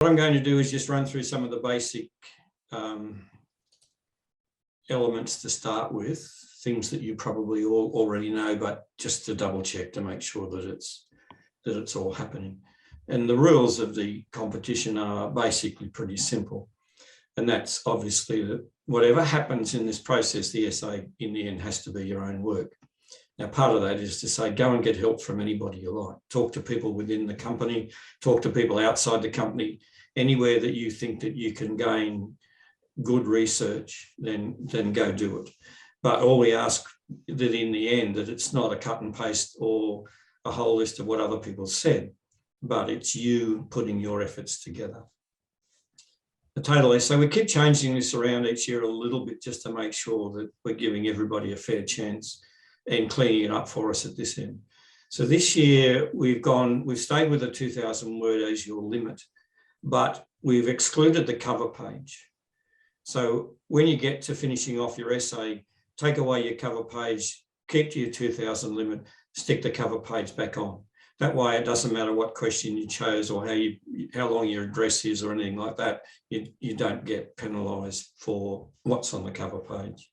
I'm going to do is just run through some of the basic elements to start with, things that you probably all already know, but just to double check to make sure that it's all happening. And the rules of the competition are basically pretty simple. And that's obviously that whatever happens in this process, the essay in the end has to be your own work. Now, part of that is to say, go and get help from anybody you like. Talk to people within the company, talk to people outside the company, anywhere that you think that you can gain good research, then go do it. But all we ask that in the end, that it's not a cut and paste or a whole list of what other people said, but it's you putting your efforts together. The total essay, we keep changing this around each year a little bit just to make sure that we're giving everybody a fair chance and cleaning it up for us at this end. So this year we've stayed with a 2,000 word as your limit, but we've excluded the cover page. So when you get to finishing off your essay, take away your cover page, keep to your 2,000 limit, stick the cover page back on. That way it doesn't matter what question you chose or how long your address is or anything like that, you don't get penalised for what's on the cover page.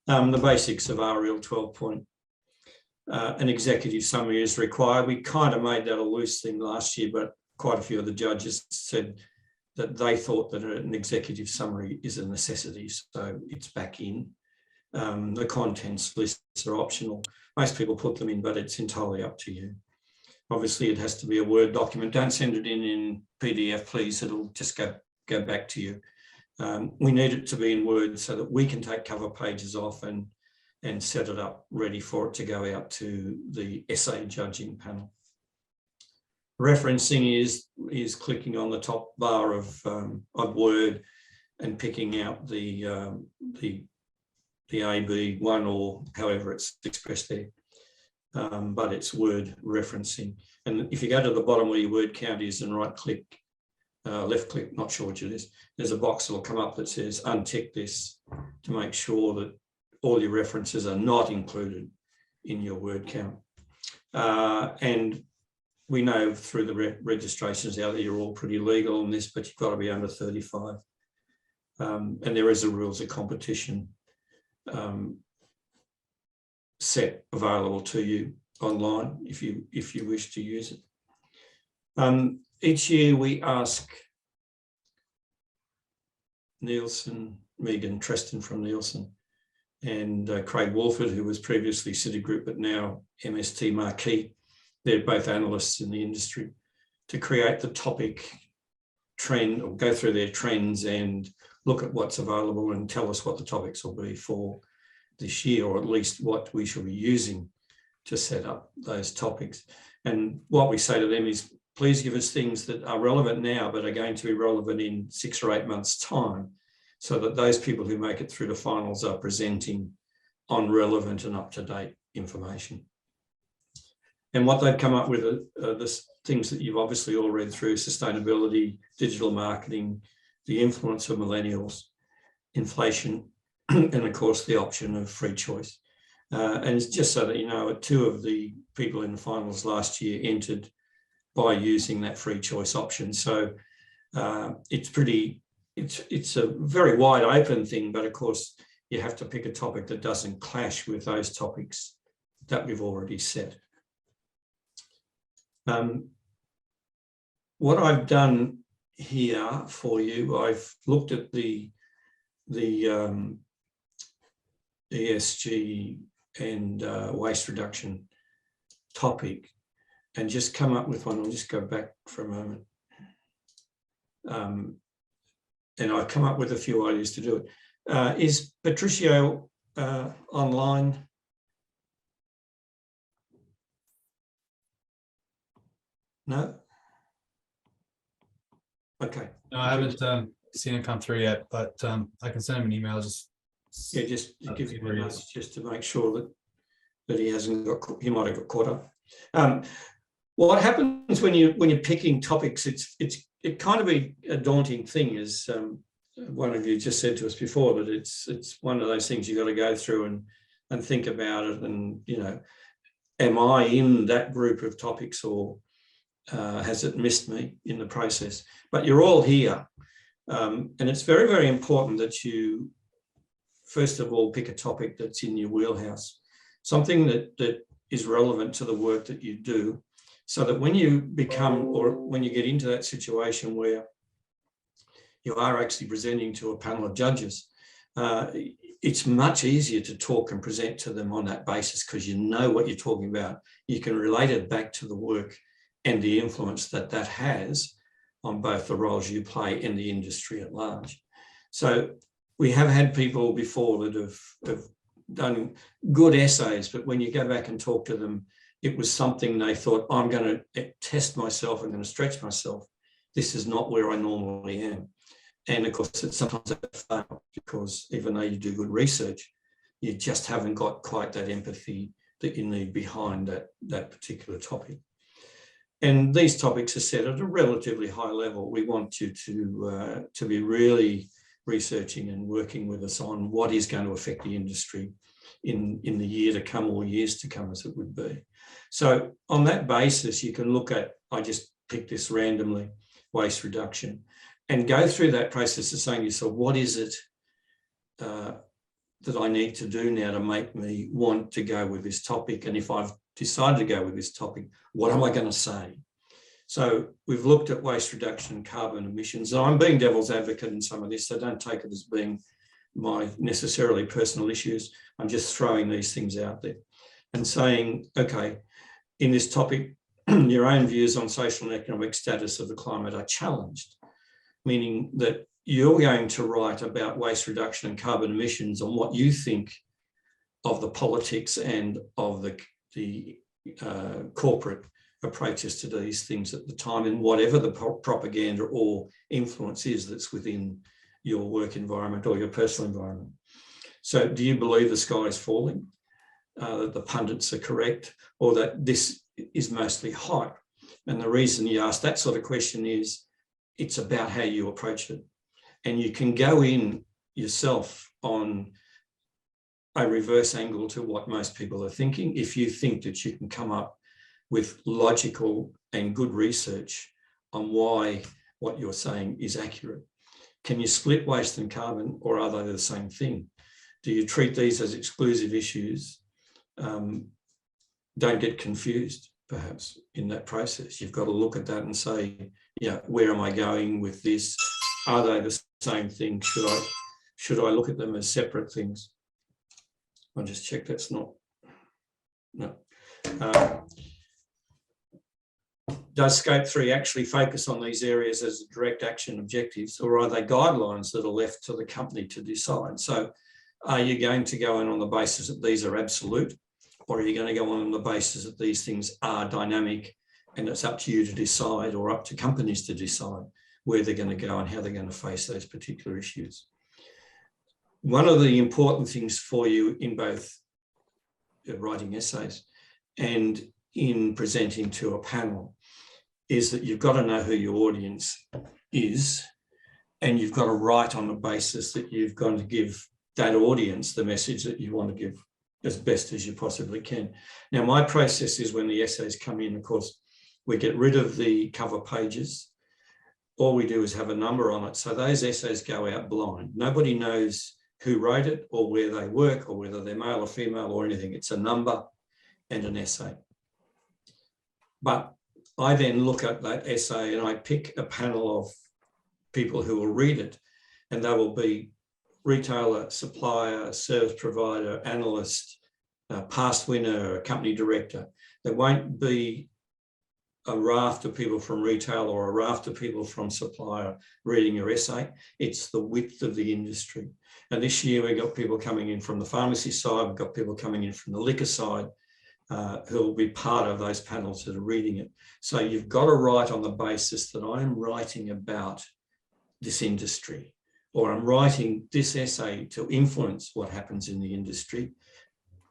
The basics of REL 12 point. An executive summary is required. We kind of made that a loose thing last year, but quite a few of the judges said that they thought that an executive summary is a necessity, so it's back in. The contents lists are optional. Most people put them in, but it's entirely up to you. Obviously, it has to be a Word document. Don't send it in PDF, please. It'll just go back to you. We need it to be in Word so that we can take cover pages off and set it up ready for it to go out to the essay judging panel. Referencing is clicking on the top bar of Word and picking out the AB1 or however it's expressed there. But it's word referencing. And if you go to the bottom where your word count is and right click, left click, not sure which it is, there's a box that will come up that says untick this to make sure that all your references are not included in your word count. And we know through the registrations out there, you're all pretty legal on this, but you've got to be under 35. And there is a rules of competition set available to you online if you wish to use it. Each year we ask Nielsen, Megan Treston from Nielsen, and Craig Walford, who was previously Citigroup but now MST Marquee, they're both analysts in the industry, to create the topic trend or go through their trends and look at what's available and tell us what the topics will be for this year, or at least what we should be using to set up those topics. And what we say to them is, please give us things that are relevant now, but are going to be relevant in 6 or 8 months' time, so that those people who make it through the finals are presenting on relevant and up-to-date information. And what they've come up with are the things that you've obviously all read through: sustainability, digital marketing, the influence of millennials, inflation, and of course the option of free choice. And it's just so that you know, 2 of the people in the finals last year entered by using that free choice option. So it's a very wide open thing, but of course you have to pick a topic that doesn't clash with those topics that we've already set. What I've done here for you, I've looked at the ESG and waste reduction topic and just come up with one. I'll just go back for a moment. And I've come up with a few ideas to do it. Is Patricio online? No? Okay. No, I haven't seen it come through yet, but I can send him an email. Just give him a nudge just to make sure that he hasn't got. He might have got caught up. What happens when you're picking topics? It kind of be a daunting thing, as one of you just said to us before. That it's one of those things you got to go through and think about it. And you know, am I in that group of topics, or Has it missed me in the process? But you're all here. And it's very, very important that you, first of all, pick a topic that's in your wheelhouse, something that is relevant to the work that you do, so that when you become, or when you get into that situation where you are actually presenting to a panel of judges, it's much easier to talk and present to them on that basis, because you know what you're talking about. You can relate it back to the work and the influence that that has on both the roles you play in the industry at large. So we have had people before that have done good essays, but when you go back and talk to them, it was something they thought, I'm going to test myself, I'm going to stretch myself. This is not where I normally am. And of course, it's sometimes a fail, because even though you do good research, you just haven't got quite that empathy that you need behind that particular topic. And these topics are set at a relatively high level. We want you to be really researching and working with us on what is going to affect the industry in the year to come, or years to come, as it would be. So on that basis, you can look at, I just picked this randomly, waste reduction, and go through that process of saying to yourself, what is it that I need to do now to make me want to go with this topic? And if I've decided to go with this topic, what am I going to say? So we've looked at waste reduction and carbon emissions. And I'm being devil's advocate in some of this, so don't take it as being my necessarily personal issues. I'm just throwing these things out there and saying, okay, in this topic, your own views on social and economic status of the climate are challenged, meaning that you're going to write about waste reduction and carbon emissions on what you think of the politics and of the corporate approaches to these things at the time, and whatever the propaganda or influence is that's within your work environment or your personal environment. So do you believe the sky is falling, that the pundits are correct, or that this is mostly hype? And the reason you ask that sort of question is it's about how you approach it. And you can go in yourself on a reverse angle to what most people are thinking if you think that you can come up with logical and good research on why what you're saying is accurate. Can you split waste and carbon, or are they the same thing? Do you treat these as exclusive issues? Don't get confused, perhaps, in that process. You've got to look at that and say, yeah, where am I going with this? Are they the same thing? Should I look at them as separate things? I'll just check that's not, no. Does Scope 3 actually focus on these areas as direct action objectives, or are they guidelines that are left to the company to decide? So are you going to go in on the basis that these are absolute, or are you going to go on the basis that these things are dynamic and it's up to you to decide, or up to companies to decide where they're going to go and how they're going to face those particular issues? One of the important things for you in both writing essays and in presenting to a panel is that you've got to know who your audience is, and you've got to write on the basis that you've got to give that audience the message that you want to give as best as you possibly can. Now, my process is when the essays come in, of course, we get rid of the cover pages. All we do is have a number on it. So those essays go out blind. Nobody knows who wrote it or where they work or whether they're male or female or anything. It's a number and an essay. But I then look at that essay and I pick a panel of people who will read it, and they will be retailer, supplier, service provider, analyst, past winner, company director. There won't be a raft of people from retail or a raft of people from supplier reading your essay. It's the width of the industry. And this year we've got people coming in from the pharmacy side, we've got people coming in from the liquor side, who will be part of those panels that are reading it. So you've got to write on the basis that I'm writing about this industry, or I'm writing this essay to influence what happens in the industry,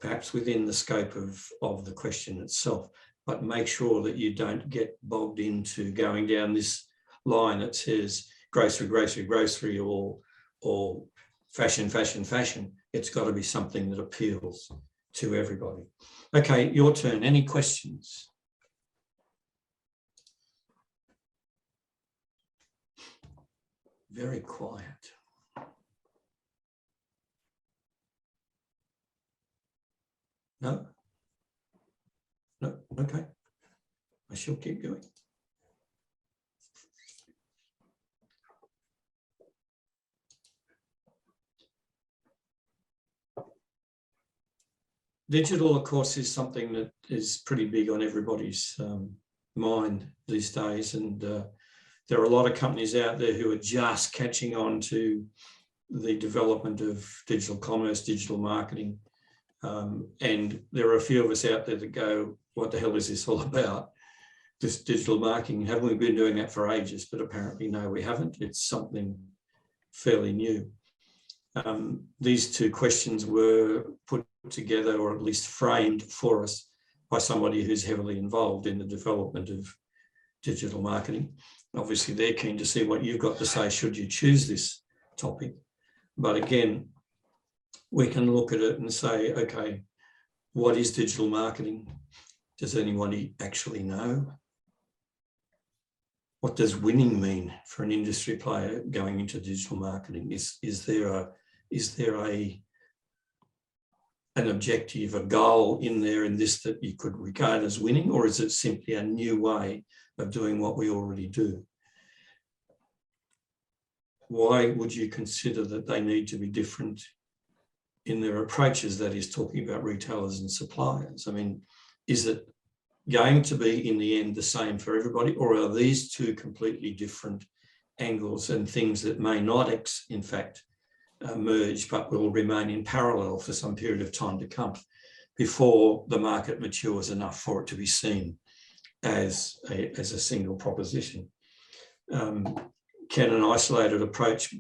perhaps within the scope of the question itself. But make sure that you don't get bogged into going down this line that says grocery, grocery, grocery, or fashion, fashion, fashion. It's got to be something that appeals to everybody. Okay, your turn. Any questions? Very quiet. No? No? Okay. I shall keep going. Digital, of course, is something that is pretty big on everybody's mind these days. And there are a lot of companies out there who are just catching on to the development of digital commerce, digital marketing. And there are a few of us out there that go, what the hell is this all about? This digital marketing, haven't we been doing that for ages? But apparently, no, we haven't. It's something fairly new. These two questions were put together, or at least framed for us, by somebody who's heavily involved in the development of digital marketing. Obviously, they're keen to see what you've got to say should you choose this topic. But again, we can look at it and say, okay, what is digital marketing? Does anybody actually know? What does winning mean for an industry player going into digital marketing? Is there an objective, a goal in there in this that you could regard as winning, or is it simply a new way of doing what we already do? Why would you consider that they need to be different in their approaches, that is talking about retailers and suppliers? I mean, is it going to be in the end the same for everybody, or are these two completely different angles and things that may not in fact merge, but will remain in parallel for some period of time to come before the market matures enough for it to be seen as a single proposition? Can an isolated approach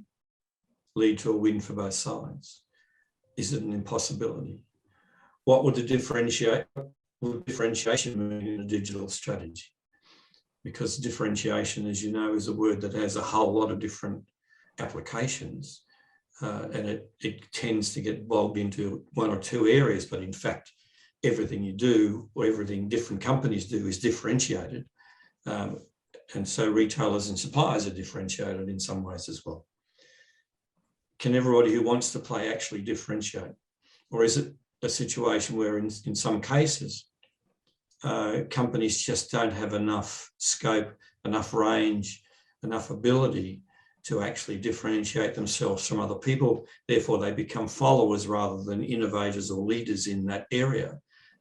lead to a win for both sides? Is it an impossibility? What would the differentiation mean in a digital strategy? Because differentiation, as you know, is a word that has a whole lot of different applications, and it tends to get bogged into one or two areas, but in fact, everything you do, or everything different companies do, is differentiated. And so retailers and suppliers are differentiated in some ways as well. Can everybody who wants to play actually differentiate? Or is it a situation where in some cases, companies just don't have enough scope, enough range, enough ability to actually differentiate themselves from other people? Therefore, they become followers rather than innovators or leaders in that area.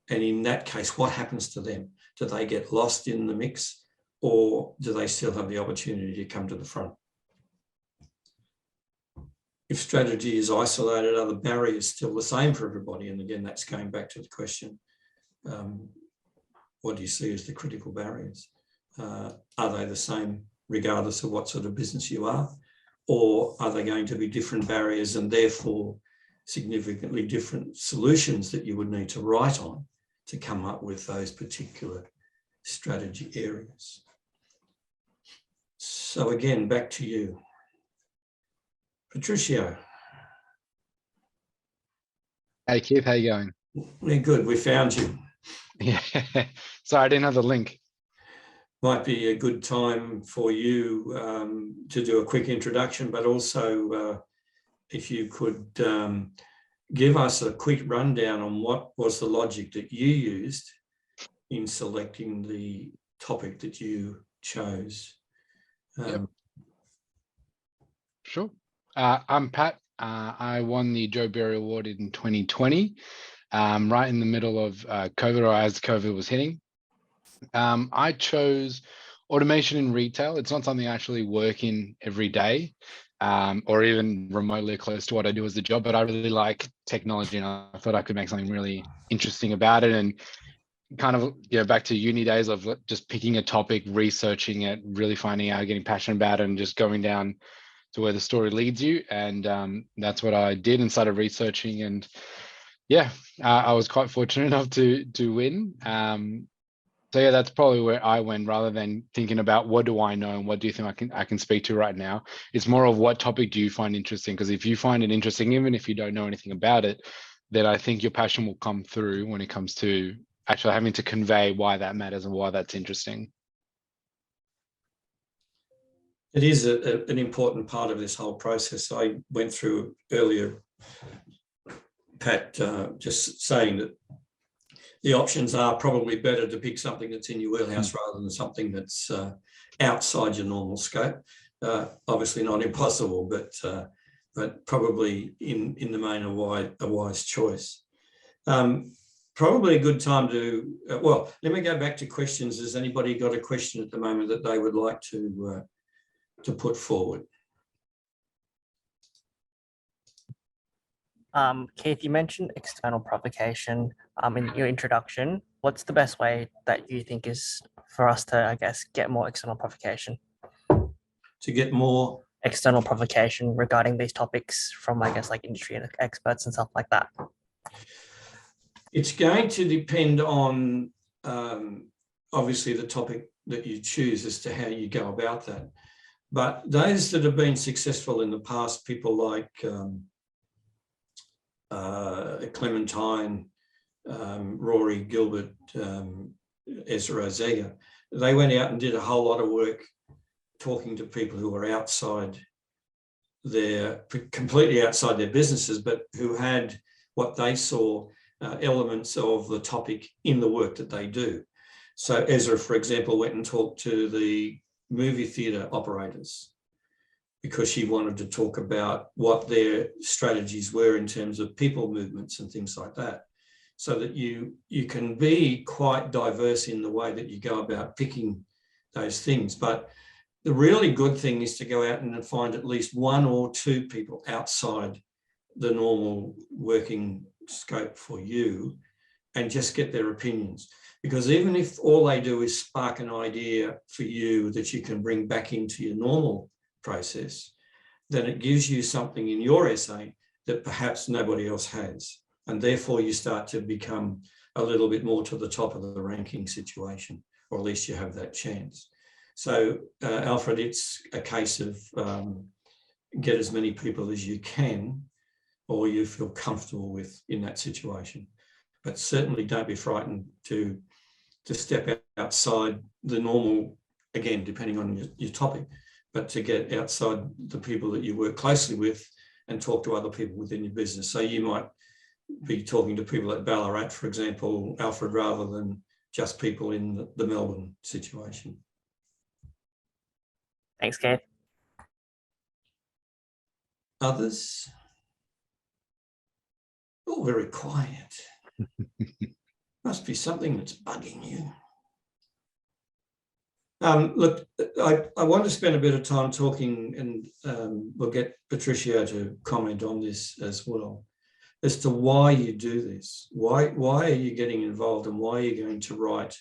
And in that case, what happens to them? Do they get lost in the mix, or do they still have the opportunity to come to the front? If strategy is isolated, are the barriers still the same for everybody? And again, that's going back to the question, what do you see as the critical barriers? Are they the same regardless of what sort of business you are? Or are they going to be different barriers and therefore significantly different solutions that you would need to write on to come up with those particular strategy areas? So again, back to you. Patricio. Hey Keith, how you going? We're good, we found you. Yeah, sorry, I didn't have the link. Might be a good time for you to do a quick introduction, but also if you could give us a quick rundown on what was the logic that you used in selecting the topic that you chose. Yep. Sure. I'm Pat. I won the Joe Berry Award in 2020, right in the middle of COVID, or as COVID was hitting. I chose automation in retail. It's not something I actually work in every day, or even remotely close to what I do as a job, but I really like technology, and I thought I could make something really interesting about it. And kind of, back to uni days of just picking a topic, researching it, really finding out, getting passionate about it, and just going down to where the story leads you. And that's what I did and started researching. And yeah, I was quite fortunate enough to win. So yeah, that's probably where I went, rather than thinking about what do I know and what do you think I can speak to right now. It's more of what topic do you find interesting? Because if you find it interesting, even if you don't know anything about it, then I think your passion will come through when it comes to actually having to convey why that matters and why that's interesting. It is an important part of this whole process. I went through earlier, Pat, just saying that the options are probably better to pick something that's in your wheelhouse rather than something that's outside your normal scope. Obviously not impossible, but probably in the main a wise choice. Probably a good time to, well, let me go back to questions. Has anybody got a question at the moment that they would like to put forward? Keith, you mentioned external provocation in your introduction. What's the best way that you think is for us to, I guess, get more external provocation? To get more external provocation regarding these topics from, I guess, like industry experts and stuff like that? It's going to depend on, obviously, the topic that you choose as to how you go about that. But those that have been successful in the past, people like Clementine, Rory Gilbert, Ezra Zega, they went out and did a whole lot of work talking to people who were outside completely outside their businesses, but who had what they saw elements of the topic in the work that they do. So Ezra, for example, went and talked to the movie theatre operators because she wanted to talk about what their strategies were in terms of people movements and things like that, so that you can be quite diverse in the way that you go about picking those things. But the really good thing is to go out and find at least one or two people outside the normal working scope for you and just get their opinions. Because even if all they do is spark an idea for you that you can bring back into your normal process, then it gives you something in your essay that perhaps nobody else has. And therefore you start to become a little bit more to the top of the ranking situation, or at least you have that chance. So Alfred, it's a case of get as many people as you can, or you feel comfortable with in that situation. But certainly don't be frightened to step outside the normal, again, depending on your topic, but to get outside the people that you work closely with and talk to other people within your business. So you might be talking to people at Ballarat, for example, Alfred, rather than just people in the Melbourne situation. Thanks, Keith. Others? All very quiet. Must be something that's bugging you. Look, I want to spend a bit of time talking, and we'll get Patricio to comment on this as well, as to why you do this. Why are you getting involved, and why are you going to write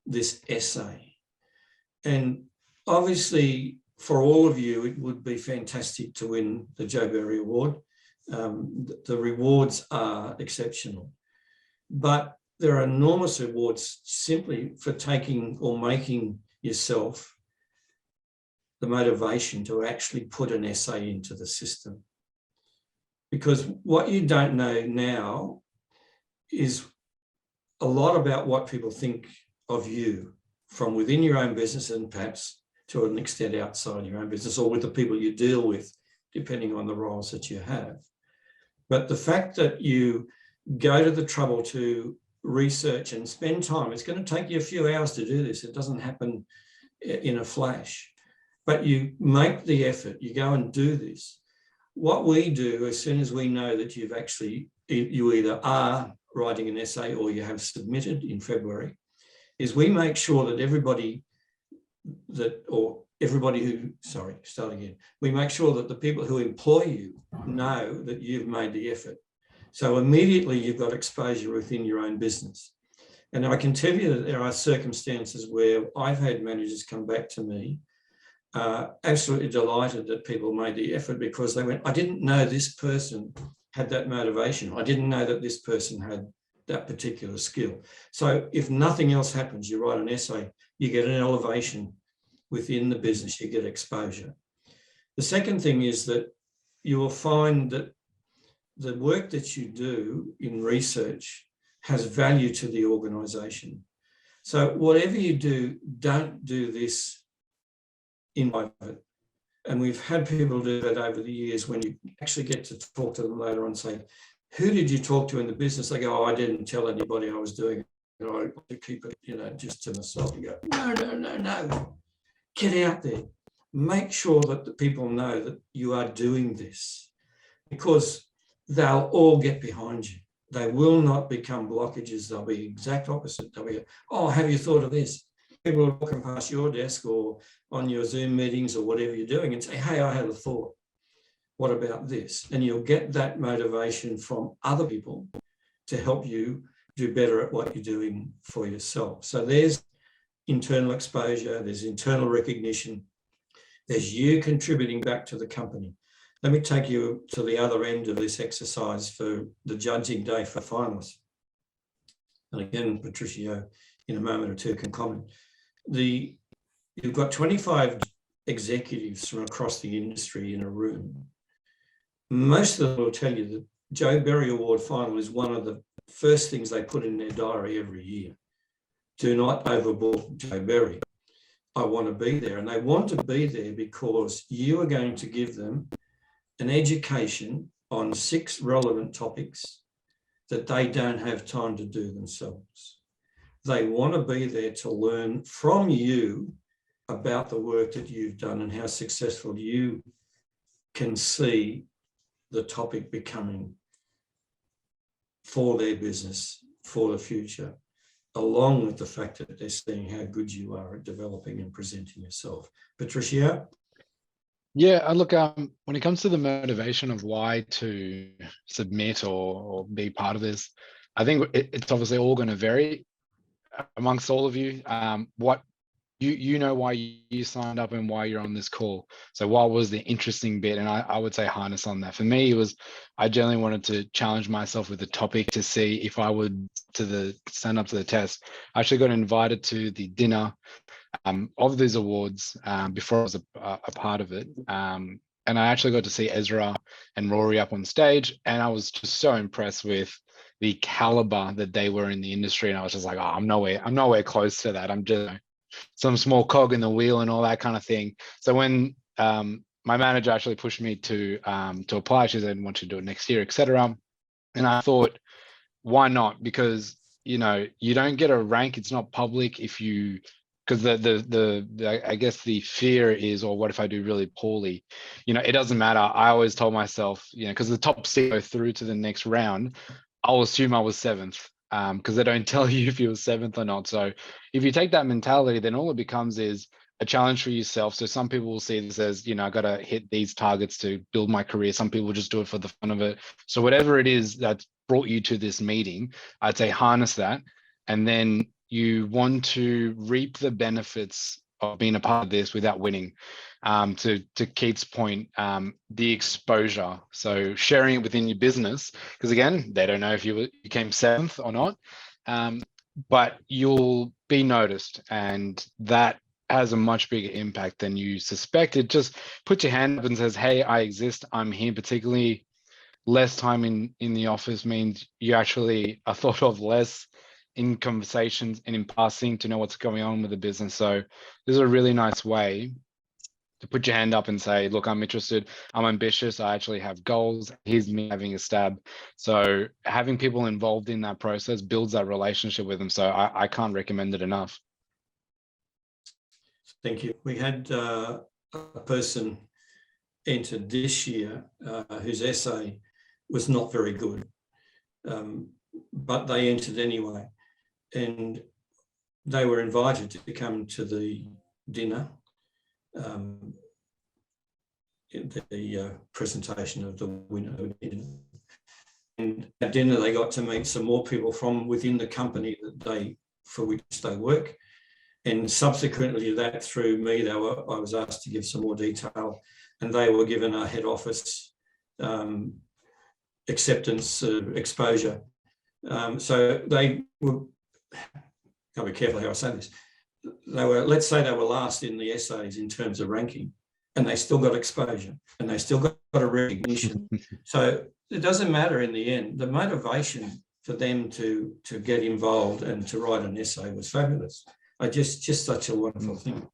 this essay? And obviously, for all of you, it would be fantastic to win the Joe Berry Award. The rewards are exceptional, but there are enormous rewards simply for taking or making yourself the motivation to actually put an essay into the system. Because what you don't know now is a lot about what people think of you from within your own business, and perhaps to an extent outside your own business, or with the people you deal with, depending on the roles that you have. But the fact that you go to the trouble to research and spend time, it's going to take you a few hours to do this. It doesn't happen in a flash, but you make the effort, you go and do this. What we do, as soon as we know that you either are writing an essay or you have submitted in February, is we make sure that we make sure that the people who employ you know that you've made the effort. So immediately you've got exposure within your own business. And I can tell you that there are circumstances where I've had managers come back to me absolutely delighted that people made the effort, because they went, I didn't know this person had that motivation. I didn't know that this person had that particular skill. So if nothing else happens, you write an essay, you get an elevation within the business, you get exposure. The second thing is that you will find that the work that you do in research has value to the organisation. So whatever you do, don't do this in private. And we've had people do that over the years. When you actually get to talk to them later on and say, who did you talk to in the business? They go, oh, I didn't tell anybody I was doing it. I want to keep it, just to myself. You go, no. Get out there. Make sure that the people know that you are doing this, because they'll all get behind you. They will not become blockages. They'll be exact opposite. They'll be, oh, have you thought of this? People are walking past your desk or on your Zoom meetings or whatever you're doing and say, hey, I had a thought. What about this? And you'll get that motivation from other people to help you do better at what you're doing for yourself. So there's internal exposure, there's internal recognition, there's you contributing back to the company. Let me take you to the other end of this exercise for the judging day for finalists. And again, Patricio, in a moment or two, can comment. You've got 25 executives from across the industry in a room. Most of them will tell you that Joe Berry Award final is one of the first things they put in their diary every year. Do not overbook Joe Berry. I want to be there. And they want to be there because you are going to give them an education on 6 relevant topics that they don't have time to do themselves. They want to be there to learn from you about the work that you've done and how successful you can see the topic becoming for their business, for the future, along with the fact that they're seeing how good you are at developing and presenting yourself. Patricio? Yeah, look, when it comes to the motivation of why to submit or be part of this, I think it's obviously all going to vary amongst all of you. What you know why you signed up and why you're on this call. So what was the interesting bit? And I would say harness on that. For me, it was I generally wanted to challenge myself with the topic to see if I would stand up to the test. I actually got invited to the dinner of these awards before I was a part of it. And I actually got to see Ezra and Rory up on stage, and I was just so impressed with the caliber that they were in the industry. And I was just like, oh, I'm nowhere close to that. I'm just some small cog in the wheel and all that kind of thing. So when my manager actually pushed me to apply, she said, "Want you to do it next year, etc." And I thought, why not? Because you don't get a rank. It's not public if you. Because I guess the fear is, or what if I do really poorly? It doesn't matter. I always told myself, because the top 6 go through to the next round, I'll assume I was 7th, because they don't tell you if you were 7th or not. So if you take that mentality, then all it becomes is a challenge for yourself. So some people will see this as, I got to hit these targets to build my career. Some people just do it for the fun of it. So whatever it is that's brought you to this meeting, I'd say harness that, and then you want to reap the benefits of being a part of this without winning. To Keith's point, the exposure. So sharing it within your business, because again, they don't know if you came 7th or not, but you'll be noticed, and that has a much bigger impact than you suspected. Just put your hand up and says, hey, I exist, I'm here. Particularly less time in the office means you actually are thought of less in conversations and in passing to know what's going on with the business. So this is a really nice way to put your hand up and say, look, I'm interested, I'm ambitious, I actually have goals, here's me having a stab. So having people involved in that process builds that relationship with them. So I can't recommend it enough. Thank you. We had a person entered this year whose essay was not very good, but they entered anyway. And they were invited to come to the dinner, the presentation of the winner. And at dinner, they got to meet some more people from within the company for which they work. And subsequently to that, through me, I was asked to give some more detail, and they were given a head office acceptance exposure. So they were, gotta be careful how I say this. Let's say they were last in the essays in terms of ranking, and they still got exposure and they still got a recognition. So it doesn't matter in the end. The motivation for them to get involved and to write an essay was fabulous. Just such a wonderful thing.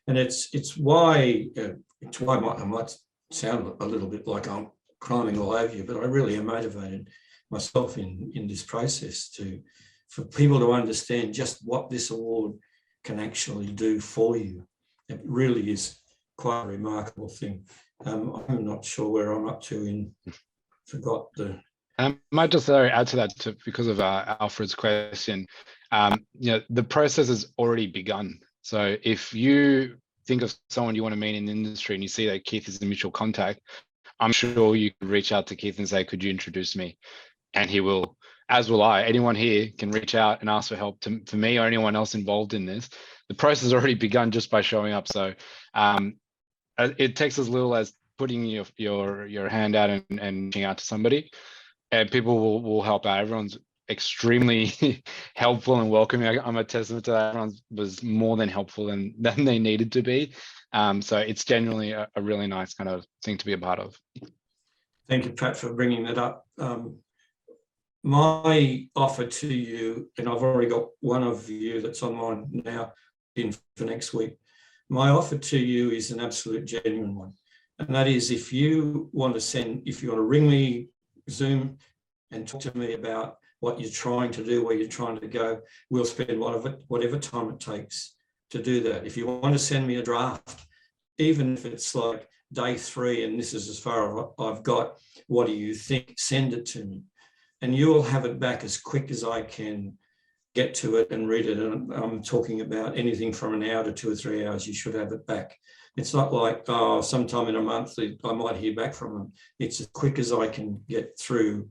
And it's why I might sound a little bit like I'm climbing all over you, but I really am motivated myself in this process for people to understand just what this award can actually do for you. It really is quite a remarkable thing. I'm not sure where I'm up to forgot the. I might just add to that because of Alfred's question. The process has already begun. So if you think of someone you want to meet in the industry and you see that Keith is the mutual contact, I'm sure you could reach out to Keith and say, could you introduce me? And he will, as will I. Anyone here can reach out and ask for help for me or anyone else involved in this. The process has already begun just by showing up. So it takes as little as putting your hand out and reaching out to somebody, and people will help out. Everyone's extremely helpful and welcoming. I'm a testament to that. Everyone was more than helpful than they needed to be. So it's genuinely a really nice kind of thing to be a part of. Thank you, Pat, for bringing that up. My offer to you, and I've already got one of you that's online now in for next week. My offer to you is an absolute genuine one. And that is, if you want to ring me, Zoom, and talk to me about what you're trying to do, where you're trying to go, we'll spend whatever time it takes to do that. If you want to send me a draft, even if it's like day 3 and this is as far as I've got, what do you think? Send it to me. And you'll have it back as quick as I can get to it and read it. And I'm talking about anything from an hour to 2 or 3 hours, you should have it back. It's not like, sometime in a month I might hear back from them. It's as quick as I can get through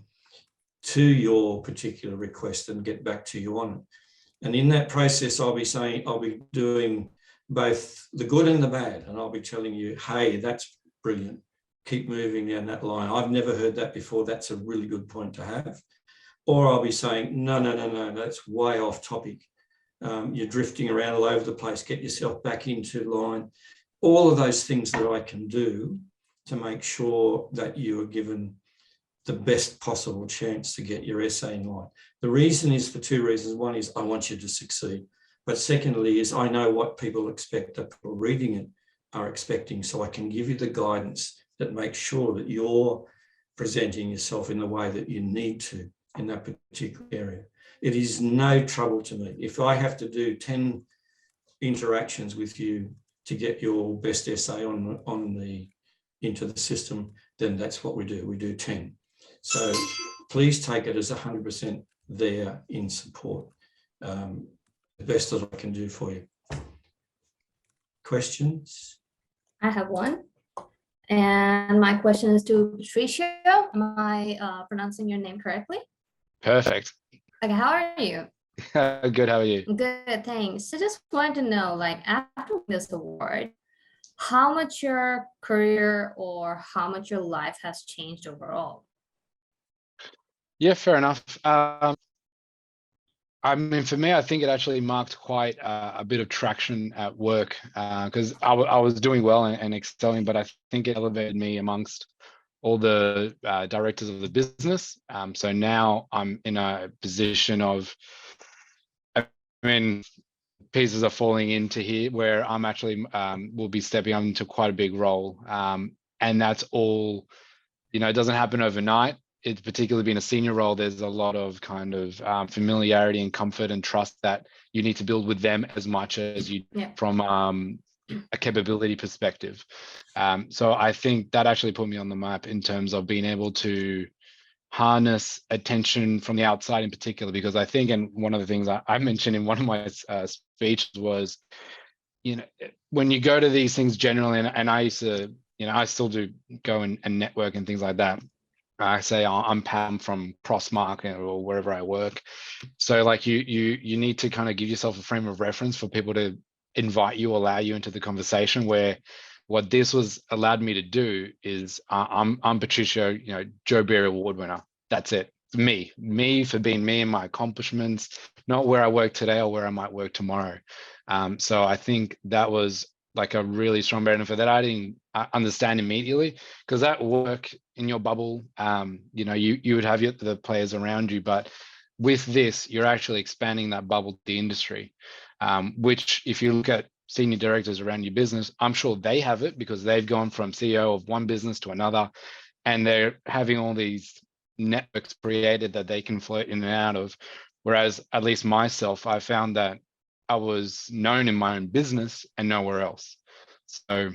to your particular request and get back to you on it. And in that process, I'll be doing both the good and the bad. And I'll be telling you, hey, that's brilliant. Keep moving down that line. I've never heard that before. That's a really good point to have. Or I'll be saying, no, that's way off topic. You're drifting around all over the place. Get yourself back into line. All of those things that I can do to make sure that you are given the best possible chance to get your essay in line. The reason is for 2 reasons. One is I want you to succeed. But secondly is I know what people expect, that people reading it are expecting. So I can give you the guidance that makes sure that you're presenting yourself in the way that you need to in that particular area. It is no trouble to me. If I have to do 10 interactions with you to get your best essay into the system, then that's what we do. We do 10. So please take it as 100% there in support. The best that I can do for you. Questions? I have one. And my question is to Patricio. Am I pronouncing your name correctly? Perfect. Like, how are you? Good, how are you? Good, thanks. So just wanted to know, like, after this award, how much your career or how much your life has changed overall? Yeah, fair enough. I mean, for me, I think it actually marked quite a bit of traction at work because I was doing well and excelling, but I think it elevated me amongst all the directors of the business. So now I'm in a position of, I mean, pieces are falling into here where I'm actually will be stepping up into quite a big role. And that's all, it doesn't happen overnight. It's particularly being a senior role, there's a lot of kind of familiarity and comfort and trust that you need to build with them as much as you from a capability perspective. So I think that actually put me on the map in terms of being able to harness attention from the outside in particular, because I think, and one of the things I mentioned in one of my speeches was, when you go to these things generally, and I used to, I still do go and network and things like that. I say I'm Pam from Crossmark or wherever I work. So like you need to kind of give yourself a frame of reference for people to invite you, allow you into the conversation, where what this was allowed me to do is I'm Patricio, Joe Berry Award winner. That's it. Me for being me and my accomplishments, not where I work today or where I might work tomorrow. So I think that was like a really strong benefit that I didn't understand immediately, because that work in your bubble, you would have the players around you, but with this, you're actually expanding that bubble to the industry, which if you look at senior directors around your business, I'm sure they have it because they've gone from CEO of one business to another, and they're having all these networks created that they can float in and out of. Whereas at least myself, I found that I was known in my own business and nowhere else. So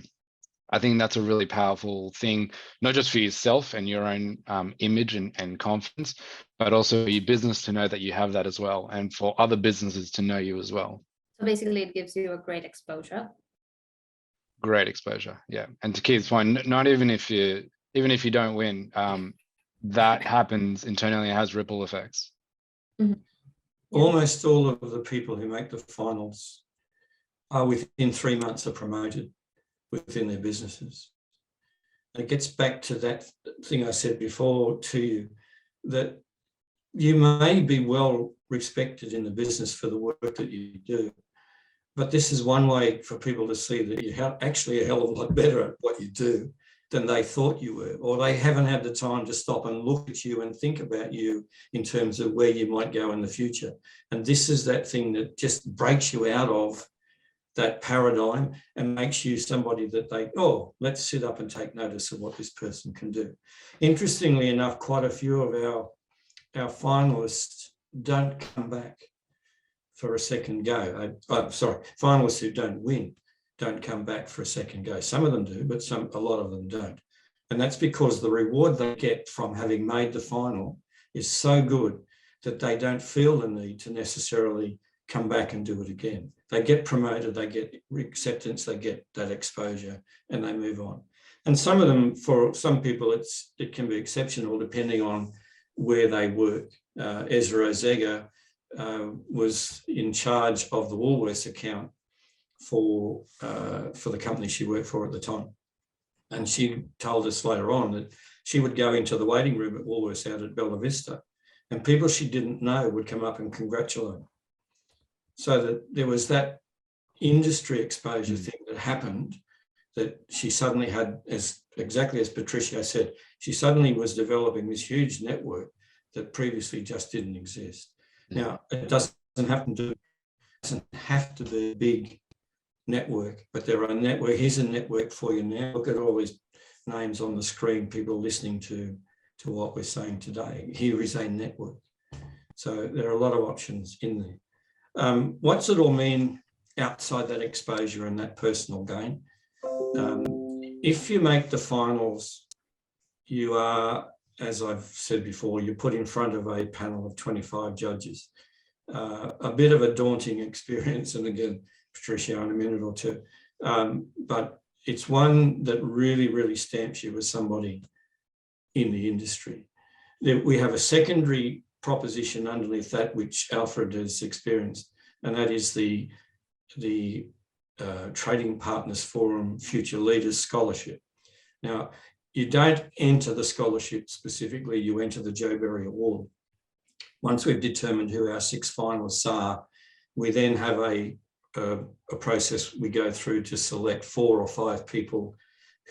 I think that's a really powerful thing, not just for yourself and your own image and confidence, but also for your business to know that you have that as well, and for other businesses to know you as well. So basically it gives you a great exposure. Great exposure, yeah. And to Keith's point, not even if you don't win, that happens internally. It has ripple effects. Almost all of the people who make the finals are within 3 months are promoted within their businesses. It gets back to that thing I said before to you, that you may be well respected in the business for the work that you do, but this is one way for people to see that you're actually a hell of a lot better at what you do than they thought you were, or they haven't had the time to stop and look at you and think about you in terms of where you might go in the future. And this is that thing that just breaks you out of that paradigm and makes you somebody that they, oh, let's sit up and take notice of what this person can do. Interestingly enough, quite a few of our finalists don't come back for a second go. Finalists who don't win don't come back for a second go. Some of them do, but a lot of them don't. And that's because the reward they get from having made the final is so good that they don't feel the need to necessarily come back and do it again. They get promoted, they get acceptance, they get that exposure, and they move on. And some of them, for some people, it can be exceptional depending on where they work. Ezra Ozega was in charge of the Woolworths account for the company she worked for at the time. And she told us later on that she would go into the waiting room at Woolworths out at Bella Vista, and people she didn't know would come up and congratulate her. So that there was that industry exposure thing that happened, that she suddenly had, exactly as Patricio said, she suddenly was developing this huge network that previously just didn't exist. Now, it doesn't have to be a big network, but there are network. Here's a network for you now. Look at all these names on the screen, people listening to what we're saying today. Here is a network. So there are a lot of options in there. What's it all mean outside that exposure and that personal gain? If you make the finals, you are, as I've said before, you're put in front of a panel of 25 judges. A bit of a daunting experience, and again, Patricio in a minute or two, but it's one that really, really stamps you as somebody in the industry. We have a secondary proposition underneath that, which Alfred has experienced, and that is the Trading Partners Forum Future Leaders Scholarship. Now, you don't enter the scholarship specifically, you enter the Joe Berry Award. Once we've determined who our 6 finalists are, we then have a process we go through to select 4 or 5 people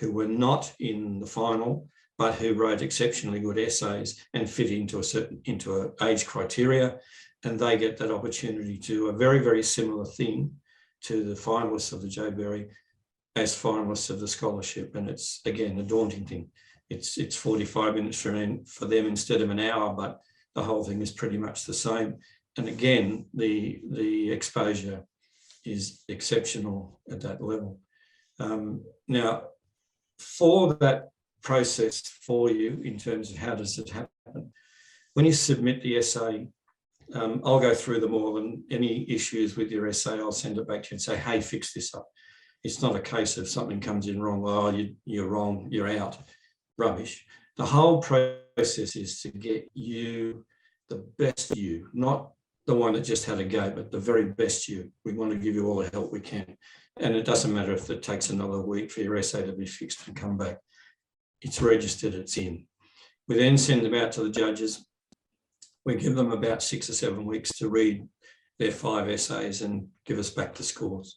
who were not in the final, but who wrote exceptionally good essays and fit into an age criteria, and they get that opportunity to do a very, very similar thing to the finalists of the Joe Berry as finalists of the scholarship. And it's, again, a daunting thing. It's 45 minutes for them instead of an hour, but the whole thing is pretty much the same. And again, the exposure is exceptional at that level. Now, for that process for you in terms of how does it happen, when you submit the essay, I'll go through them all, and any issues with your essay, I'll send it back to you and say, hey, fix this up. It's not a case of something comes in wrong, oh, you're wrong, you're out, rubbish. The whole process is to get you the best you, not the one that just had a go, but the very best you. We want to give you all the help we can. And it doesn't matter if it takes another week for your essay to be fixed and come back. It's registered, it's in. We then send them out to the judges. We give them about 6 or 7 weeks to read their 5 essays and give us back the scores.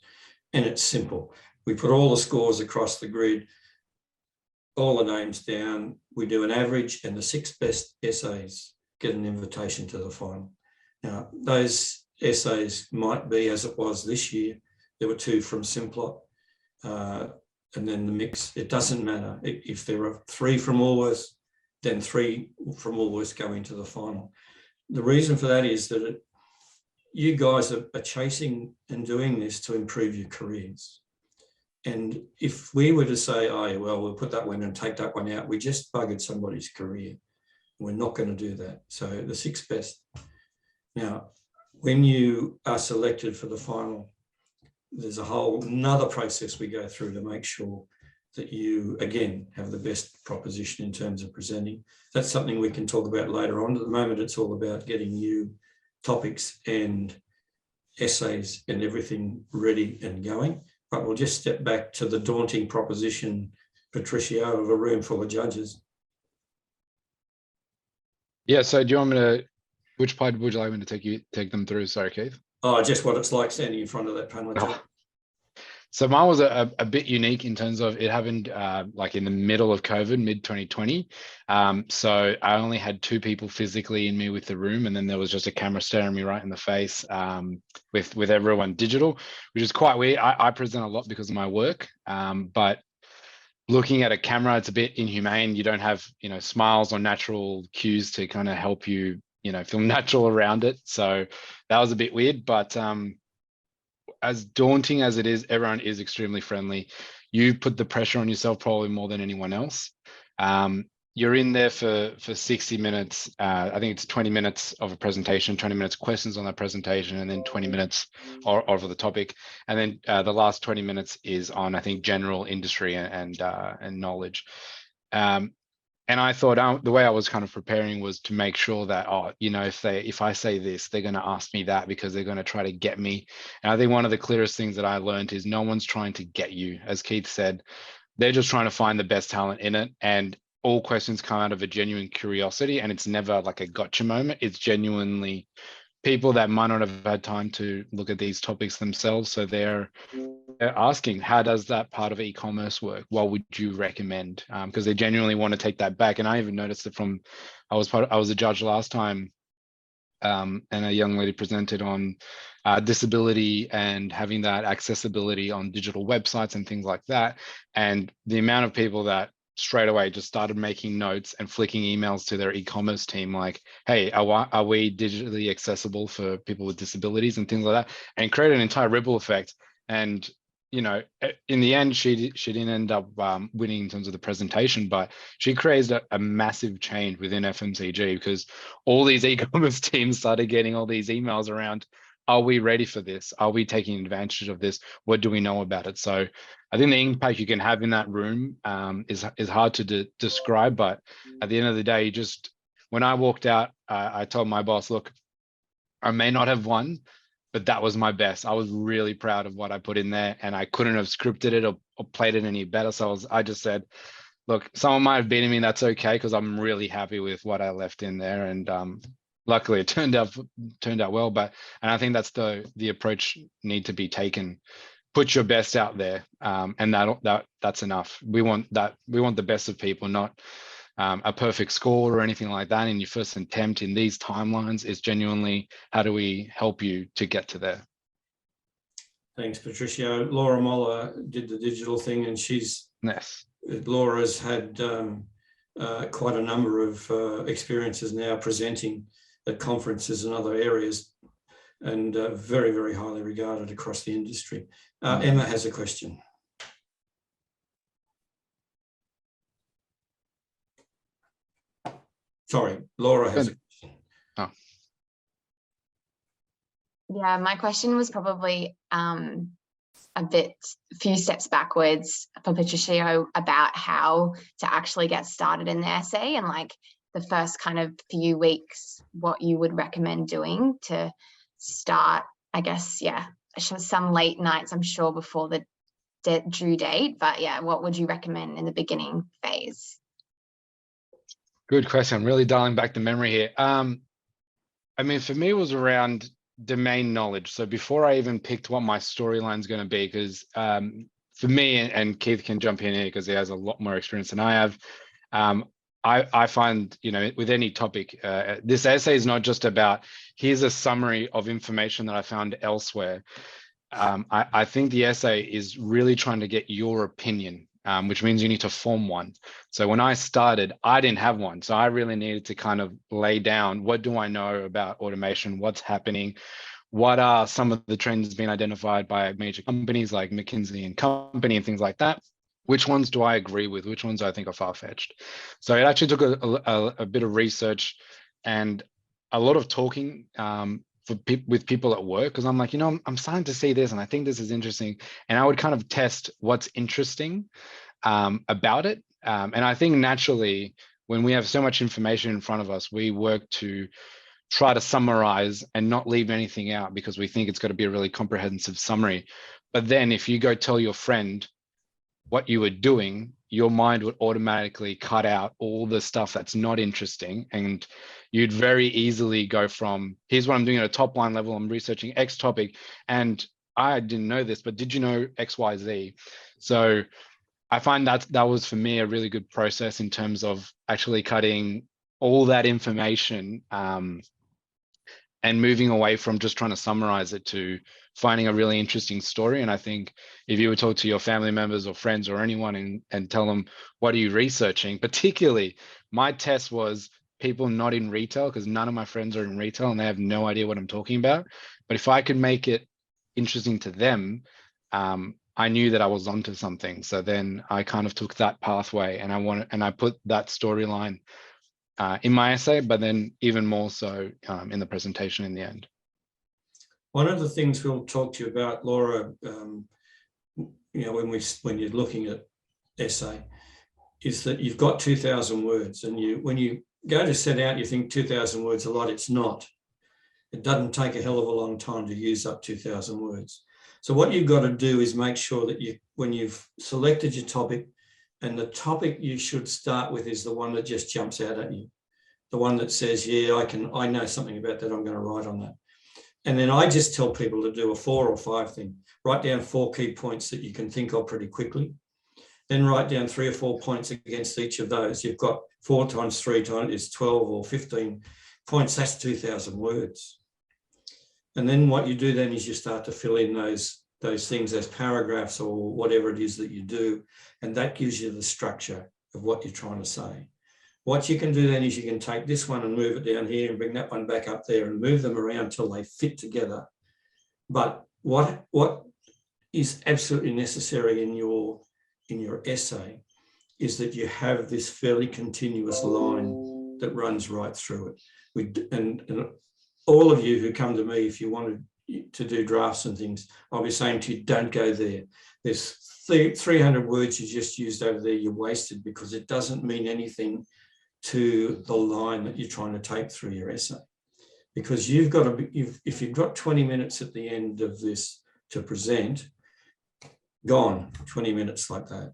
And it's simple. We put all the scores across the grid, all the names down. We do an average, and the 6 best essays get an invitation to the final. Now, those essays might be, as it was this year, there were 2 from Simplot, and then the mix. It doesn't matter. If there are 3 from Woolworths, then 3 from Woolworths go into the final. The reason for that is that you guys are chasing and doing this to improve your careers. And if we were to say, oh, yeah, well, we'll put that one and take that one out, we just buggered somebody's career. We're not going to do that. So the 6 best. Now, when you are selected for the final, there's a whole another process we go through to make sure that you, again, have the best proposition in terms of presenting. That's something we can talk about later on. At the moment, it's all about getting you topics and essays and everything ready and going. But we'll just step back to the daunting proposition, Patricio, of a room full of judges. Yeah, so do you want me to, which part would you like me to take them through? Sorry, Keith. Oh, just what it's like standing in front of that panel. Oh. So mine was a bit unique in terms of it happened like in the middle of COVID, mid-2020. So I only had 2 people physically in me with the room, and then there was just a camera staring me right in the face with everyone digital, which is quite weird. I present a lot because of my work, but looking at a camera, it's a bit inhumane. You don't have, smiles or natural cues to kind of help you, feel natural around it. So that was a bit weird, but as daunting as it is, everyone is extremely friendly. You put the pressure on yourself probably more than anyone else. You're in there for 60 minutes. I think it's 20 minutes of a presentation, 20 minutes questions on that presentation, and then 20 minutes over the topic. And then the last 20 minutes is on, I think, general industry and knowledge. And I thought the way I was kind of preparing was to make sure that, if I say this, they're going to ask me that because they're going to try to get me. And I think one of the clearest things that I learned is no one's trying to get you. As Keith said, they're just trying to find the best talent in it. And all questions come out of a genuine curiosity, and it's never like a gotcha moment. It's genuinely people that might not have had time to look at these topics themselves. So they're asking, how does that part of e-commerce work? What would you recommend? Because they genuinely want to take that back. And I even noticed it from, I was a judge last time, and a young lady presented on disability and having that accessibility on digital websites and things like that. And the amount of people that straight away just started making notes and flicking emails to their e-commerce team like, hey, are we digitally accessible for people with disabilities and things like that, and create an entire ripple effect. And in the end, she didn't end up winning in terms of the presentation, but she created a massive change within FMCG because all these e-commerce teams started getting all these emails around, are we ready for this? Are we taking advantage of this? What do we know about it? So I think the impact you can have in that room is hard to describe, but at the end of the day, when I walked out, I told my boss, look, I may not have won, but that was my best. I was really proud of what I put in there, and I couldn't have scripted it or played it any better. So I just said, look, someone might have beaten me, and that's okay, because I'm really happy with what I left in there. And luckily it turned out well. And I think that's the approach need to be taken. Put your best out there, and that's enough. We want the best of people, not a perfect score or anything like that in your first attempt in these timelines. Is genuinely, how do we help you to get to there? Thanks, Patricio. Laura Moller did the digital thing, and Laura's had quite a number of experiences now presenting at conferences and other areas, and very, very highly regarded across the industry. Emma has a question. Sorry, Laura has a question. Oh. Yeah, my question was probably a few steps backwards for Patricio about how to actually get started in the essay, and like the first kind of few weeks, what you would recommend doing to start, I guess, some late nights, I'm sure, before the due date. But yeah, what would you recommend in the beginning phase? Good question. I'm really dialing back the memory here. I mean, for me, it was around domain knowledge. So before I even picked what my storyline is going to be, because for me, and Keith can jump in here because he has a lot more experience than I have, I find, with any topic, this essay is not just about, here's a summary of information that I found elsewhere. I think the essay is really trying to get your opinion, which means you need to form one. So when I started, I didn't have one. So I really needed to kind of lay down, what do I know about automation? What's happening? What are some of the trends being identified by major companies like McKinsey and Company and things like that? Which ones do I agree with? Which ones I think are far-fetched? So it actually took a bit of research and a lot of talking with people at work, because I'm like, I'm starting to see this and I think this is interesting. And I would kind of test what's interesting about it. And I think naturally, when we have so much information in front of us, we work to try to summarize and not leave anything out because we think it's got to be a really comprehensive summary. But then if you go tell your friend what you were doing, your mind would automatically cut out all the stuff that's not interesting. And you'd very easily go from, here's what I'm doing at a top line level, I'm researching X topic, and I didn't know this, but did you know X, Y, Z? So I find that was for me a really good process in terms of actually cutting all that information and moving away from just trying to summarize it to finding a really interesting story. And I think if you would talk to your family members or friends or anyone and tell them, what are you researching? Particularly, my test was people not in retail, because none of my friends are in retail and they have no idea what I'm talking about. But if I could make it interesting to them, I knew that I was onto something. So then I kind of took that pathway and I put that storyline in my essay, but then even more so in the presentation in the end. One of the things we'll talk to you about, Laura, when you're looking at essay, is that you've got 2,000 words, and when you go to set out, you think 2,000 words a lot. It's not. It doesn't take a hell of a long time to use up 2,000 words. So what you've got to do is make sure that when you've selected your topic, and the topic you should start with is the one that just jumps out at you, the one that says, yeah, I know something about that, I'm going to write on that. And then I just tell people to do a 4 or 5 thing. Write down 4 key points that you can think of pretty quickly. Then write down 3 or 4 points against each of those. You've got 4 times 3 times is 12 or 15 points. That's 2,000 words. And then what you do then is you start to fill in those things as paragraphs or whatever it is that you do. And that gives you the structure of what you're trying to say. What you can do then is you can take this one and move it down here and bring that one back up there and move them around till they fit together. But what is absolutely necessary in your essay is that you have this fairly continuous line that runs right through it. And all of you who come to me, if you wanted to do drafts and things, I'll be saying to you, don't go there. There's 300 words you just used over there, you're wasted, because it doesn't mean anything to the line that you're trying to take through your essay. Because you've got to if you've got 20 minutes at the end of this to present, gone, 20 minutes like that.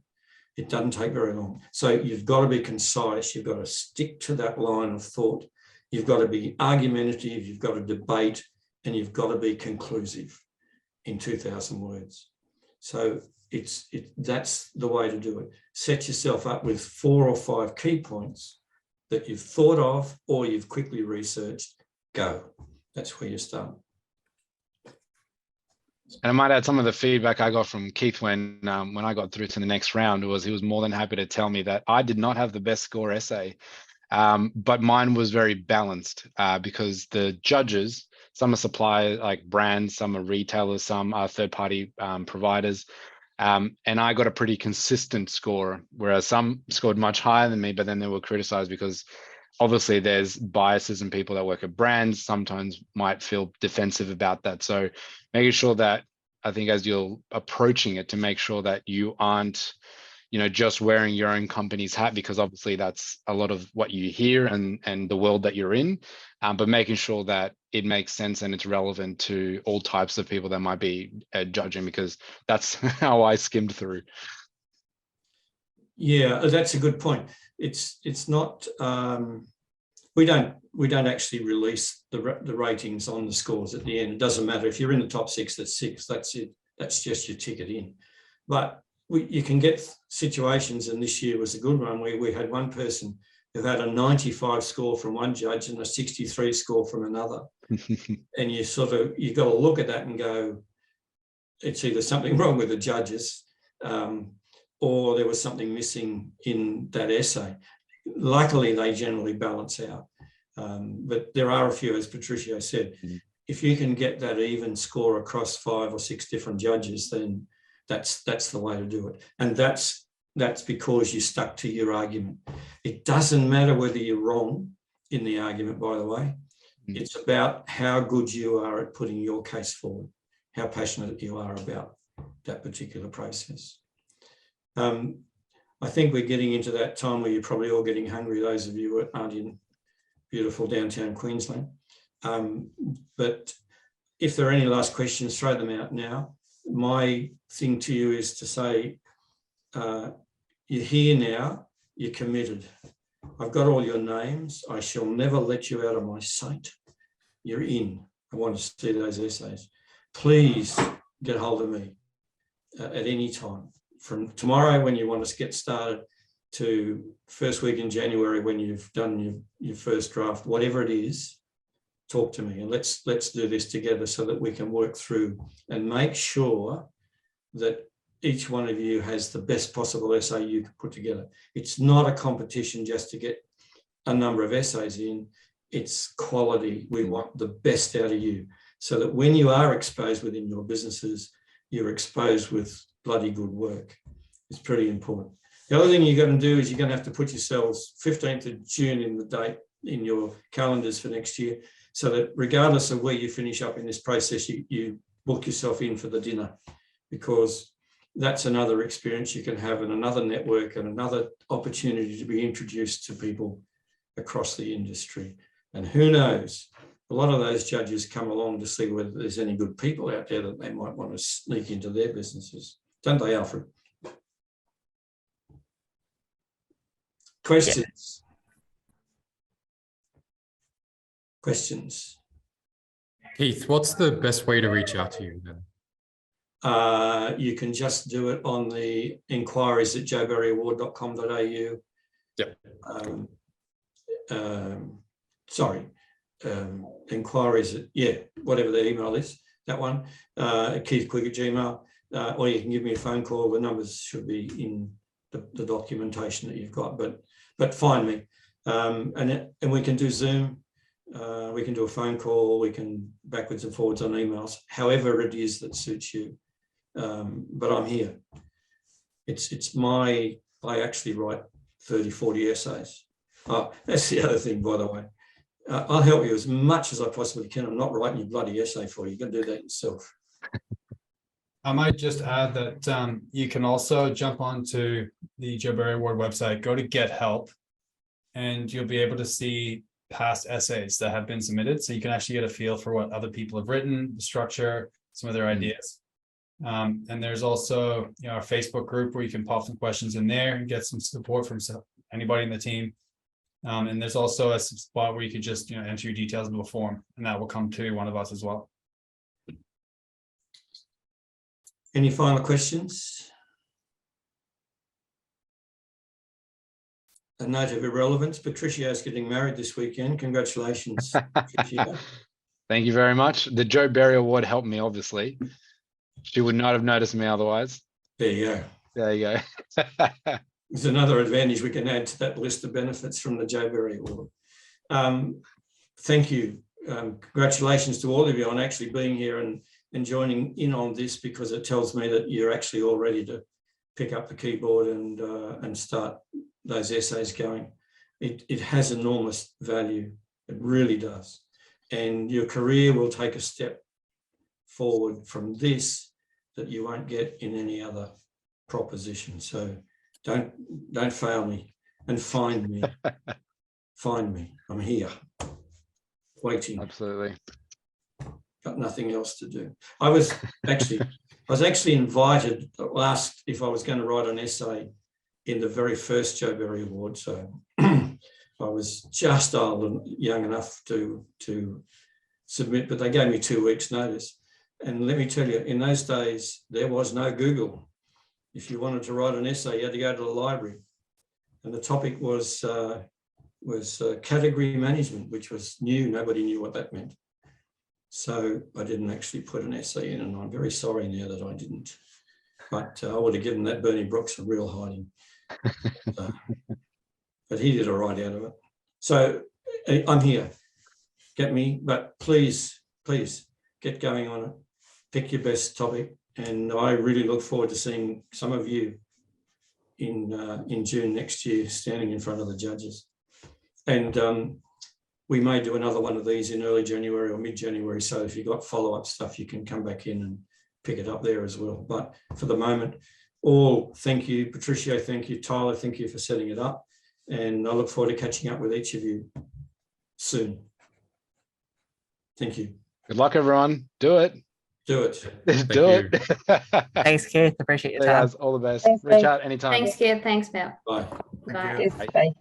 It doesn't take very long. So you've got to be concise, you've got to stick to that line of thought, you've got to be argumentative, you've got to debate, and you've got to be conclusive in 2,000 words. So that's the way to do it. Set yourself up with 4 or 5 key points that you've thought of or you've quickly researched. Go. That's where you start. And I might add, some of the feedback I got from Keith when I got through to the next round was he was more than happy to tell me that I did not have the best score essay, but mine was very balanced because the judges, some are suppliers like brands, some are retailers, some are third-party providers. And I got a pretty consistent score, whereas some scored much higher than me, but then they were criticized because obviously there's biases and people that work at brands sometimes might feel defensive about that. So making sure that, I think as you're approaching it, to make sure that you aren't, just wearing your own company's hat, because obviously that's a lot of what you hear and the world that you're in, but making sure that it makes sense and it's relevant to all types of people that might be judging, because that's how I skimmed through. Yeah, that's a good point. It's not, we don't actually release the ratings on the scores at the end. It doesn't matter if you're in the top 6, that's 6, that's it. That's just your ticket in. But you can get situations, and this year was a good one, where we had one person who had a 95 score from one judge and a 63 score from another. And you got to look at that and go, it's either something wrong with the judges or there was something missing in that essay. Luckily, they generally balance out. But there are a few, as Patricio said, if you can get that even score across 5 or 6 different judges, then that's the way to do it. And that's because you stuck to your argument. It doesn't matter whether you're wrong in the argument, by the way. It's about how good you are at putting your case forward, how passionate you are about that particular process. I think we're getting into that time where you're probably all getting hungry, those of you that aren't in beautiful downtown Queensland. But if there are any last questions, throw them out now. My thing to you is to say, you're here now, you're committed. I've got all your names. I shall never let you out of my sight. You're in. I want to see those essays. Please get hold of me at any time. From tomorrow when you want to get started to first week in January when you've done your first draft, whatever it is, talk to me and let's do this together so that we can work through and make sure that each one of you has the best possible essay you can put together. It's not a competition just to get a number of essays in, it's quality. We want the best out of you so that when you are exposed within your businesses, you're exposed with bloody good work. It's pretty important. The other thing you're going to do is you're going to have to put yourselves 15th of June in the date in your calendars for next year so that regardless of where you finish up in this process, you book yourself in for the dinner, because that's another experience you can have and another network and another opportunity to be introduced to people across the industry. And who knows, a lot of those judges come along to see whether there's any good people out there that they might want to sneak into their businesses. Don't they, Alfred? Questions? Questions? Keith, what's the best way to reach out to you then? You can just do it on the inquiries at joeberryaward.com.au. Yep. Inquiries at, whatever the email is, that one, Keith Quigg at Gmail, or you can give me a phone call. The numbers should be in the documentation that you've got, but find me. And we can do Zoom, we can do a phone call, we can backwards and forwards on emails, however it is that suits you. But I'm here. I actually write 30, 40 essays. Oh, that's the other thing, by the way. I'll help you as much as I possibly can. I'm not writing your bloody essay for you. You can do that yourself. I might just add that you can also jump onto the Joe Berry Award website, go to Get Help, and you'll be able to see past essays that have been submitted. So you can actually get a feel for what other people have written, the structure, some of their ideas. And there's also our Facebook group where you can pop some questions in there and get some support from anybody in the team. And there's also a spot where you could just enter your details into a form, and that will come to one of us as well. Any final questions? A note of irrelevance, Patricio's getting married this weekend. Congratulations, Patricio. Thank you very much. The Joe Berry Award helped me, obviously. She would not have noticed me otherwise. There you go. There you go. There's another advantage we can add to that list of benefits from the Joe Berry Award. Thank you. Congratulations to all of you on actually being here and joining in on this, because it tells me that you're actually all ready to pick up the keyboard and start those essays going. It has enormous value. It really does. And your career will take a step forward from this that you won't get in any other proposition. So don't fail me and find me. Find me. I'm here, waiting. Absolutely. Got nothing else to do. I was actually invited, asked if I was going to write an essay in the very first Joe Berry Award. So I was just old and young enough to submit, but they gave me 2 weeks' notice. And let me tell you, in those days, there was no Google. If you wanted to write an essay, you had to go to the library. And the topic was category management, which was new. Nobody knew what that meant. So I didn't actually put an essay in, and I'm very sorry now that I didn't. But I would have given that Bernie Brooks a real hiding. But he did all right out of it. So I'm here. Get me, but please get going on it. Pick your best topic, and I really look forward to seeing some of you in June next year, standing in front of the judges. And we may do another one of these in early January or mid-January. So if you've got follow-up stuff, you can come back in and pick it up there as well. But for the moment, all thank you, Patricio, thank you, Tyler, thank you for setting it up. And I look forward to catching up with each of you soon. Thank you. Good luck, everyone. Do it. Do it. Do it. Thanks, Keith. Appreciate your Hey, time. guys, all the best. Thanks, Reach Keith. out anytime. Thanks, Kid. Thanks, Bill. Bye. Bye. Yes, bye.